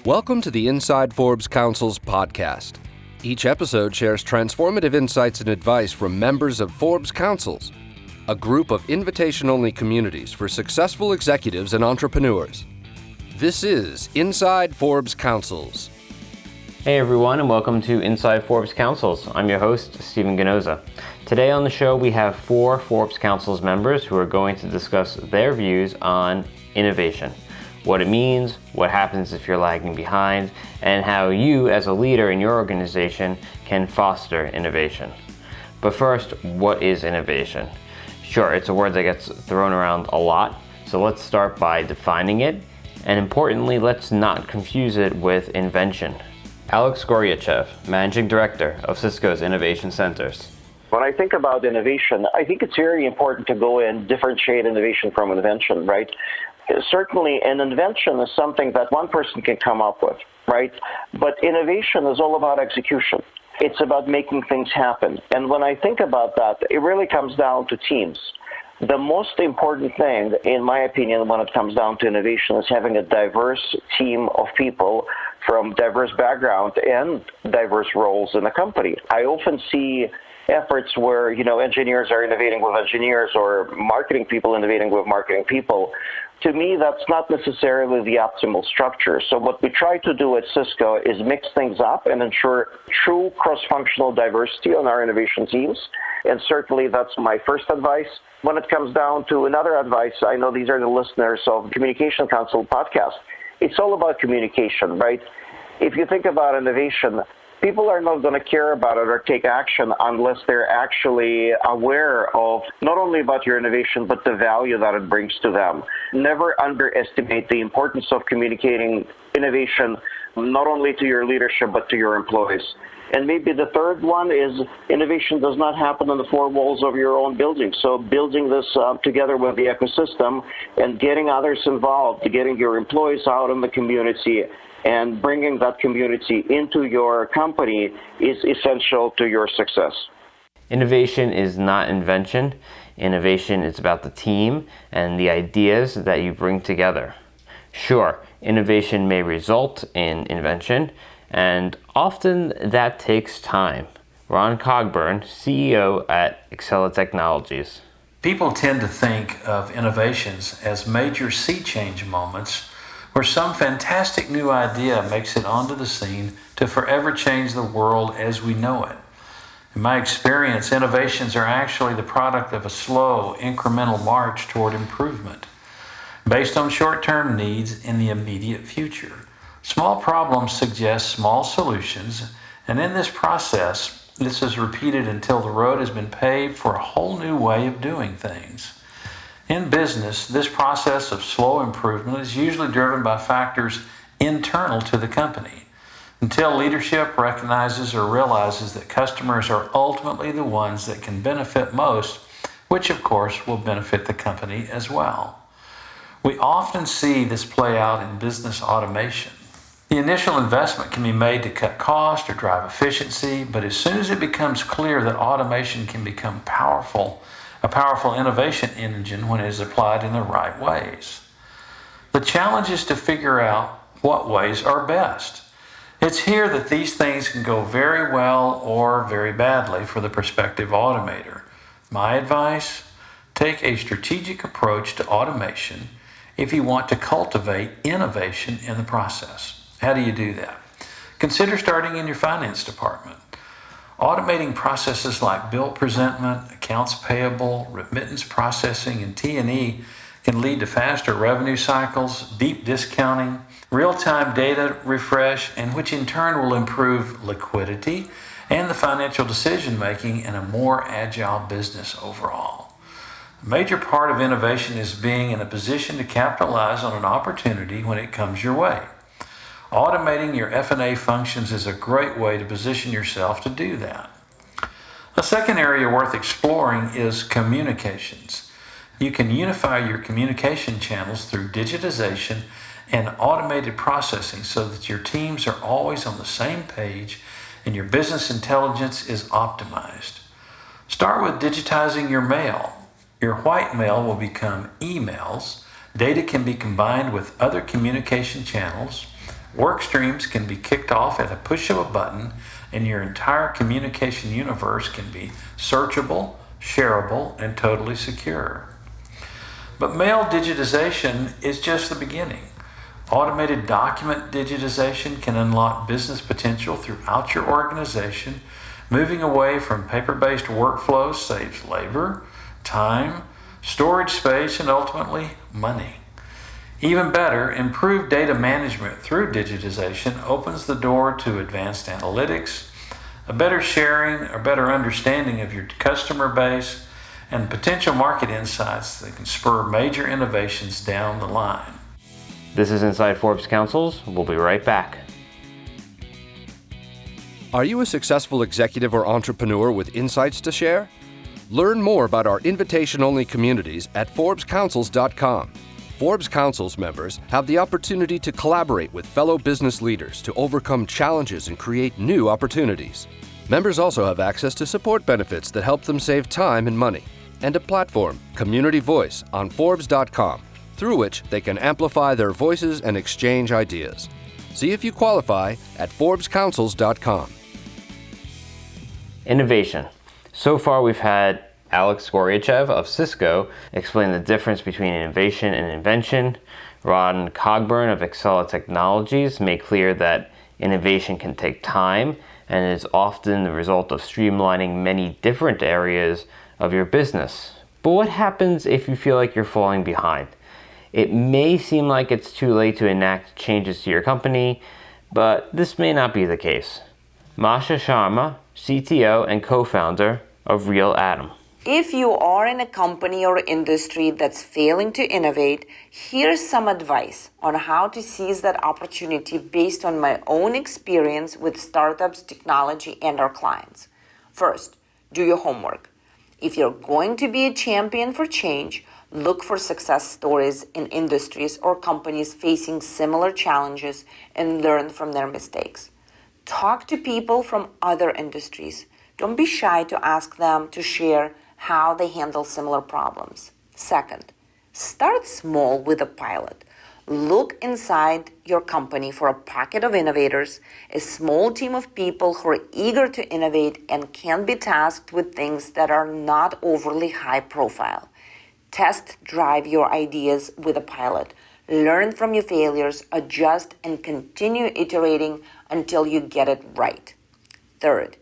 Welcome to the Inside Forbes Councils podcast. Each episode shares transformative insights and advice from members of Forbes Councils, a group of invitation-only communities for successful executives and entrepreneurs. This is Inside Forbes Councils. Hey everyone, and welcome to Inside Forbes Councils. I'm your host, Stephen Ganoza. Today on the show, we have 4 Forbes Councils members who are going to discuss their views on innovation, what it means, what happens if you're lagging behind, and how you as a leader in your organization can foster innovation. But first, what is innovation? Sure, it's a word that gets thrown around a lot, so let's start by defining it, and importantly, let's not confuse it with invention. Alex Goryachev, Managing Director of Cisco's Innovation Centers. When I think about innovation, I think it's very important to go and differentiate innovation from invention, right? Certainly, an invention is something that one person can come up with, right? But innovation is all about execution. It's about making things happen. And when I think about that, it really comes down to teams. The most important thing, in my opinion, when it comes down to innovation is having a diverse team of people from diverse backgrounds and diverse roles in the company. I often see efforts where, engineers are innovating with engineers or marketing people innovating with marketing people. To me, that's not necessarily the optimal structure. So what we try to do at Cisco is mix things up and ensure true cross-functional diversity on our innovation teams. And certainly that's my first advice. When it comes down to another advice, I know these are the listeners of Communication Council podcast. It's all about communication, right? If you think about innovation, people are not going to care about it or take action unless they're actually aware of not only about your innovation, but the value that it brings to them. Never underestimate the importance of communicating innovation, not only to your leadership, but to your employees. And maybe the third one is innovation does not happen in the 4 walls of your own building. So building this together with the ecosystem and getting others involved, getting your employees out in the community, and bringing that community into your company is essential to your success. Innovation is not invention. Innovation is about the team and the ideas that you bring together. Sure, innovation may result in invention, and often that takes time. Ron Cogburn, CEO at Exela Technologies. People tend to think of innovations as major sea change moments where some fantastic new idea makes it onto the scene to forever change the world as we know it. In my experience, innovations are actually the product of a slow, incremental march toward improvement, based on short-term needs in the immediate future. Small problems suggest small solutions, and in this process, this is repeated until the road has been paved for a whole new way of doing things. In business, this process of slow improvement is usually driven by factors internal to the company, until leadership recognizes or realizes that customers are ultimately the ones that can benefit most, which of course will benefit the company as well. We often see this play out in business automation. The initial investment can be made to cut cost or drive efficiency, but as soon as it becomes clear that automation can become a powerful innovation engine when it is applied in the right ways. The challenge is to figure out what ways are best. It's here that these things can go very well or very badly for the prospective automator. My advice, take a strategic approach to automation if you want to cultivate innovation in the process. How do you do that? Consider starting in your finance department. Automating processes like bill presentment, accounts payable, remittance processing, and T&E can lead to faster revenue cycles, deep discounting, real-time data refresh, and which in turn will improve liquidity and the financial decision-making in a more agile business overall. A major part of innovation is being in a position to capitalize on an opportunity when it comes your way. Automating your F&A functions is a great way to position yourself to do that. A second area worth exploring is communications. You can unify your communication channels through digitization and automated processing so that your teams are always on the same page and your business intelligence is optimized. Start with digitizing your mail. Your white mail will become emails. Data can be combined with other communication channels. Work streams can be kicked off at a push of a button, and your entire communication universe can be searchable, shareable, and totally secure. But mail digitization is just the beginning. Automated document digitization can unlock business potential throughout your organization. Moving away from paper-based workflows saves labor, time, storage space, and ultimately money. Even better, improved data management through digitization opens the door to advanced analytics, a better sharing, a better understanding of your customer base, and potential market insights that can spur major innovations down the line. This is Inside Forbes Councils. We'll be right back. Are you a successful executive or entrepreneur with insights to share? Learn more about our invitation-only communities at ForbesCouncils.com. Forbes Councils members have the opportunity to collaborate with fellow business leaders to overcome challenges and create new opportunities. Members also have access to support benefits that help them save time and money, and a platform, Community Voice, on Forbes.com, through which they can amplify their voices and exchange ideas. See if you qualify at ForbesCouncils.com. Innovation. So far we've had Alex Goryachev of Cisco explain the difference between innovation and invention. Ron Cogburn of Exela Technologies made clear that innovation can take time and is often the result of streamlining many different areas of your business. But what happens if you feel like you're falling behind? It may seem like it's too late to enact changes to your company, but this may not be the case. Masha Sharma, CTO and co-founder of RealAtom. If you are in a company or industry that's failing to innovate, here's some advice on how to seize that opportunity based on my own experience with startups, technology, and our clients. First, do your homework. If you're going to be a champion for change, look for success stories in industries or companies facing similar challenges and learn from their mistakes. Talk to people from other industries. Don't be shy to ask them to share how they handle similar problems. Second, start small with a pilot. Look inside your company for a pocket of innovators, a small team of people who are eager to innovate and can be tasked with things that are not overly high profile. Test drive your ideas with a pilot. Learn from your failures, adjust, and continue iterating until you get it right. Third,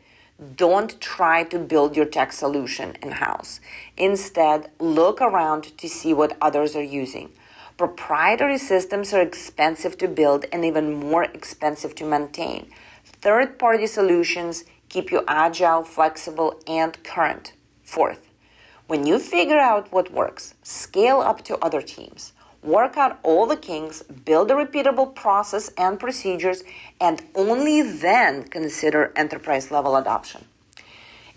don't try to build your tech solution in-house. Instead, look around to see what others are using. Proprietary systems are expensive to build and even more expensive to maintain. Third-party solutions keep you agile, flexible, and current. Fourth, when you figure out what works, scale up to other teams. Work out all the kinks, build a repeatable process and procedures, and only then consider enterprise-level adoption.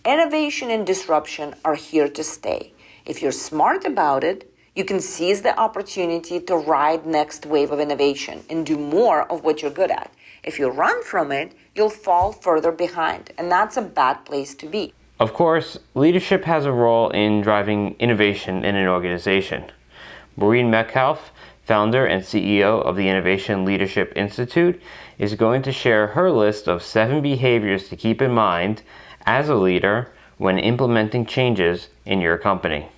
Innovation and disruption are here to stay. If you're smart about it, you can seize the opportunity to ride next wave of innovation and do more of what you're good at. If you run from it, you'll fall further behind, and that's a bad place to be. Of course, leadership has a role in driving innovation in an organization. Maureen Metcalf, founder and CEO of the Innovation Leadership Institute, is going to share her list of 7 behaviors to keep in mind as a leader when implementing changes in your company.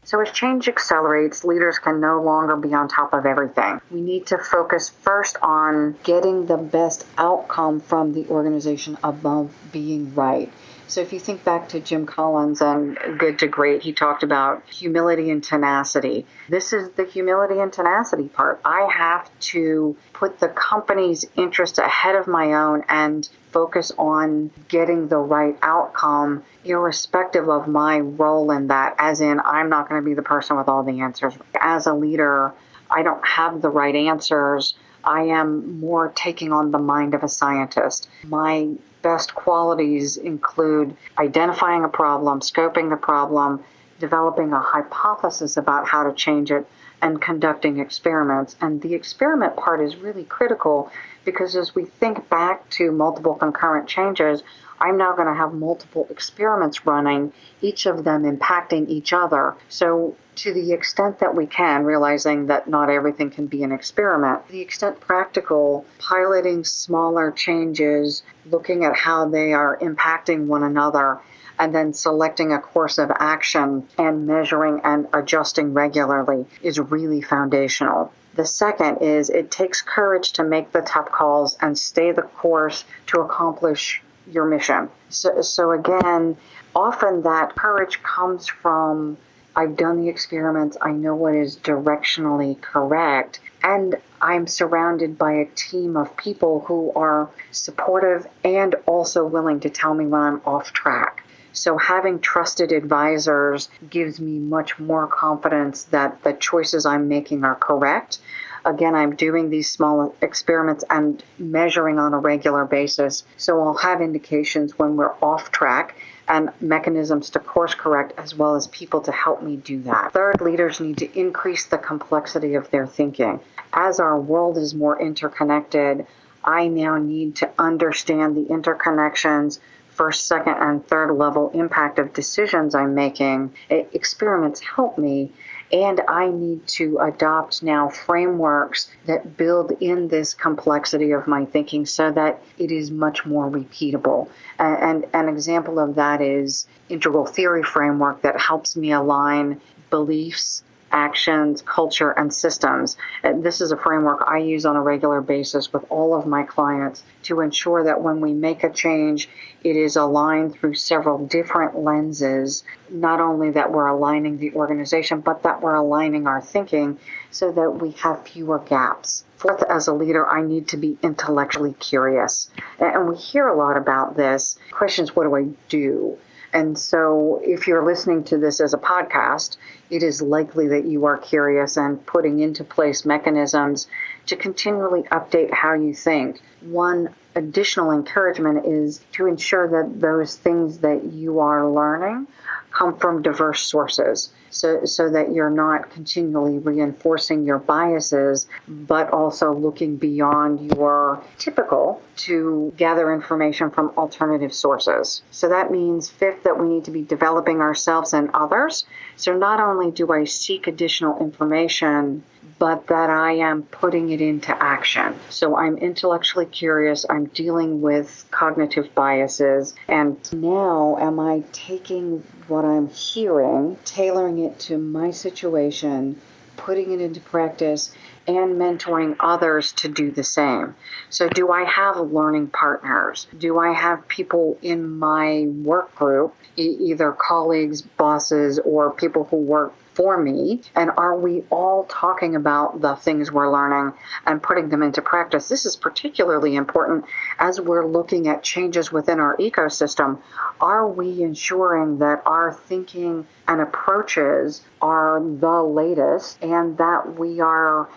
So as change accelerates, leaders can no longer be on top of everything. We need to focus first on getting the best outcome from the organization above being right. So if you think back to Jim Collins and Good to Great, he talked about humility and tenacity. This is the humility and tenacity part. I have to put the company's interest ahead of my own and focus on getting the right outcome, irrespective of my role in that, as in I'm not going to be the person with all the answers. As a leader, I don't have the right answers. I am more taking on the mind of a scientist. My best qualities include identifying a problem, scoping the problem, developing a hypothesis about how to change it, and conducting experiments. And the experiment part is really critical because as we think back to multiple concurrent changes, I'm now going to have multiple experiments running, each of them impacting each other. So to the extent that we can, realizing that not everything can be an experiment, to the extent practical, piloting smaller changes, looking at how they are impacting one another, and then selecting a course of action and measuring and adjusting regularly is really foundational. The second is it takes courage to make the tough calls and stay the course to accomplish your mission. So again, often that courage comes from, I've done the experiments, I know what is directionally correct, and I'm surrounded by a team of people who are supportive and also willing to tell me when I'm off track. So having trusted advisors gives me much more confidence that the choices I'm making are correct. Again, I'm doing these small experiments and measuring on a regular basis, so I'll have indications when we're off track and mechanisms to course correct, as well as people to help me do that. Third, leaders need to increase the complexity of their thinking. As our world is more interconnected, I now need to understand the interconnections, first, second, and third level impact of decisions I'm making. Experiments help me, and I need to adopt now frameworks that build in this complexity of my thinking so that it is much more repeatable. And an example of that is integral theory framework that helps me align beliefs, actions, culture, and systems. And this is a framework I use on a regular basis with all of my clients to ensure that when we make a change, it is aligned through several different lenses, not only that we're aligning the organization, but that we're aligning our thinking so that we have fewer gaps. Fourth, as a leader, I need to be intellectually curious. And we hear a lot about this. Questions, what do I do? And so if you're listening to this as a podcast, it is likely that you are curious and putting into place mechanisms to continually update how you think. One additional encouragement is to ensure that those things that you are learning come from diverse sources, so that you're not continually reinforcing your biases, but also looking beyond your typical to gather information from alternative sources. So that means, fifth, that we need to be developing ourselves and others. So not only do I seek additional information, but that I am putting it into action. So I'm intellectually curious, I'm dealing with cognitive biases, and now am I taking what I'm hearing, tailoring it to my situation, putting it into practice, and mentoring others to do the same. So do I have learning partners? Do I have people in my work group, either colleagues, bosses, or people who work for me? And are we all talking about the things we're learning and putting them into practice? This is particularly important as we're looking at changes within our ecosystem. Are we ensuring that our thinking and approaches are the latest and that we are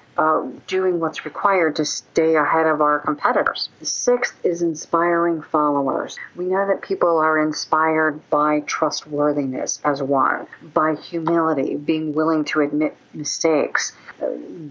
doing what's required to stay ahead of our competitors? The sixth is inspiring followers. We know that people are inspired by trustworthiness as one, by humility, being willing to admit mistakes,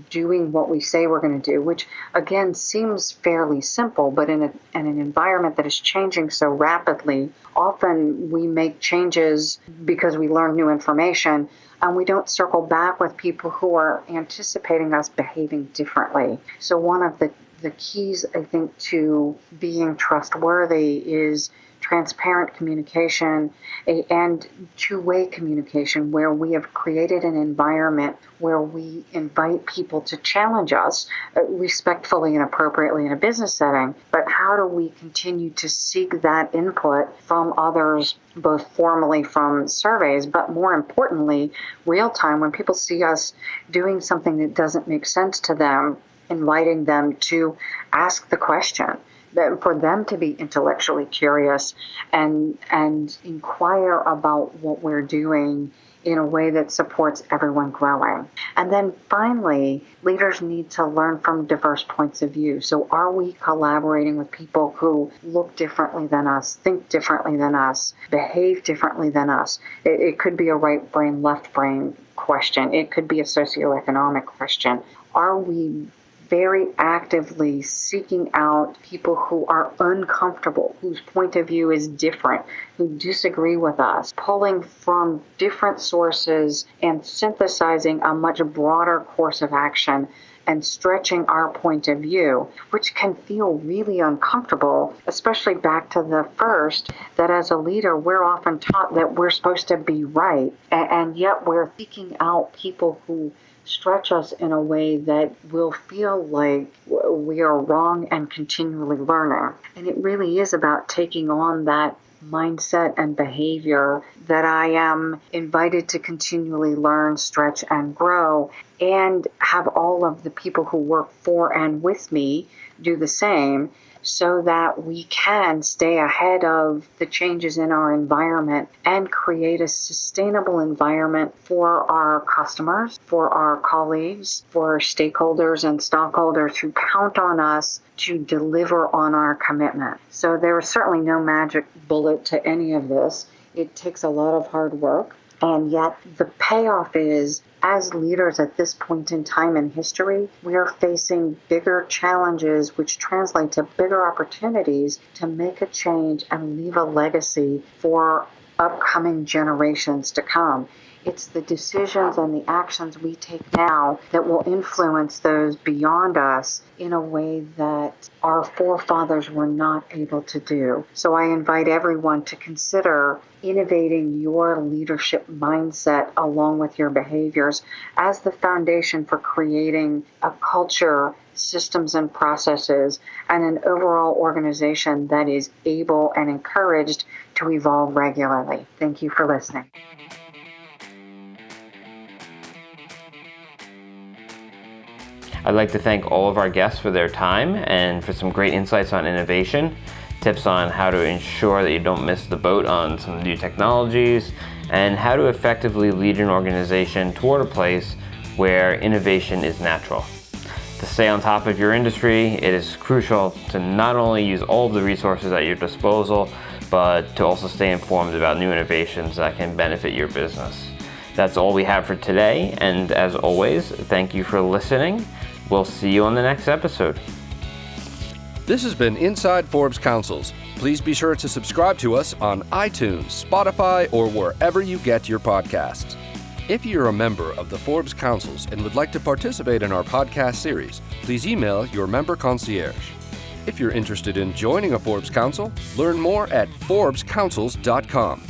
doing what we say we're going to do, which again seems fairly simple, but in an environment that is changing so rapidly, often we make changes because we learn new information and we don't circle back with people who are anticipating us behaving differently. So one of the keys, I think, to being trustworthy is transparent communication and two-way communication, where we have created an environment where we invite people to challenge us respectfully and appropriately in a business setting. But how do we continue to seek that input from others, both formally from surveys, but more importantly, real time, when people see us doing something that doesn't make sense to them, inviting them to ask the question, for them to be intellectually curious and inquire about what we're doing in a way that supports everyone growing. And then finally, leaders need to learn from diverse points of view. So are we collaborating with people who look differently than us, think differently than us, behave differently than us? It could be a right brain, left brain question. It could be a socioeconomic question. Are we very actively seeking out people who are uncomfortable, whose point of view is different, who disagree with us, pulling from different sources and synthesizing a much broader course of action and stretching our point of view, which can feel really uncomfortable, especially back to the first, that as a leader, we're often taught that we're supposed to be right, and yet we're seeking out people who stretch us in a way that will feel like we are wrong and continually learning. And it really is about taking on that mindset and behavior that I am invited to continually learn, stretch, and grow, and have all of the people who work for and with me do the same, so that we can stay ahead of the changes in our environment and create a sustainable environment for our customers, for our colleagues, for our stakeholders and stockholders who count on us to deliver on our commitment. So there is certainly no magic bullet to any of this. It takes a lot of hard work. And yet the payoff is, as leaders at this point in time in history, we are facing bigger challenges which translate to bigger opportunities to make a change and leave a legacy for upcoming generations to come. It's the decisions and the actions we take now that will influence those beyond us in a way that our forefathers were not able to do. So I invite everyone to consider innovating your leadership mindset along with your behaviors as the foundation for creating a culture, systems and processes, and an overall organization that is able and encouraged to evolve regularly. Thank you for listening. I'd like to thank all of our guests for their time and for some great insights on innovation, tips on how to ensure that you don't miss the boat on some new technologies, and how to effectively lead an organization toward a place where innovation is natural. To stay on top of your industry, it is crucial to not only use all of the resources at your disposal, but to also stay informed about new innovations that can benefit your business. That's all we have for today, and as always, thank you for listening. We'll see you on the next episode. This has been Inside Forbes Councils. Please be sure to subscribe to us on iTunes, Spotify, or wherever you get your podcasts. If you're a member of the Forbes Councils and would like to participate in our podcast series, please email your member concierge. If you're interested in joining a Forbes Council, learn more at forbescouncils.com.